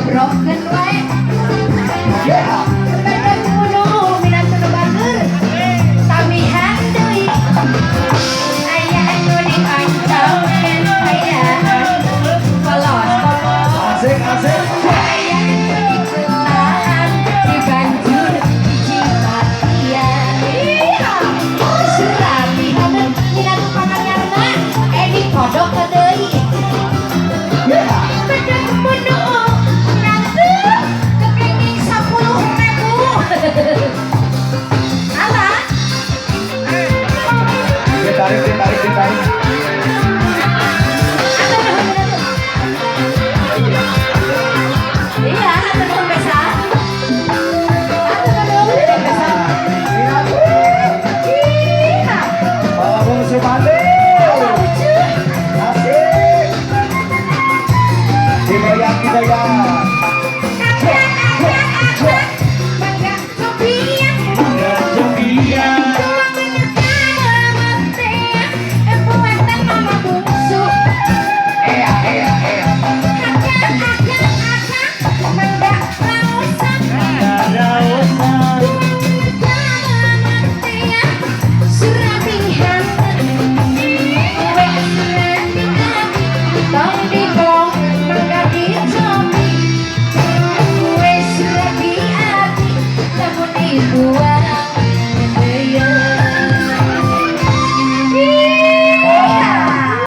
broken wae. Sepeda kuno minat kuno bager. Tamihan deui. Aya anu dipancaukeun hayaan. Polos polos. Asik asik. Aya anu dikenahan dibanjur cipatian. Iya. Surabi banget minat panganyarna. Edi kodok ka deui. Sepeda kuno nanti kepingin 10.000. Alah. Ditarik ditarik ditarik. Iya, atur nuhun pisan. Atur nuhun pisan. Iya. Bung Sumandi. Lucu. Asik. Digoyang digoyang. Mangga cobian. Ya jogian. Buatan mama bungsu. Ea ea ea. Mangga lausan. Ada usaha. Surabihan. Kue surabihan. Tong digong, mangga dicobi. Kue surabihan. Namun ibu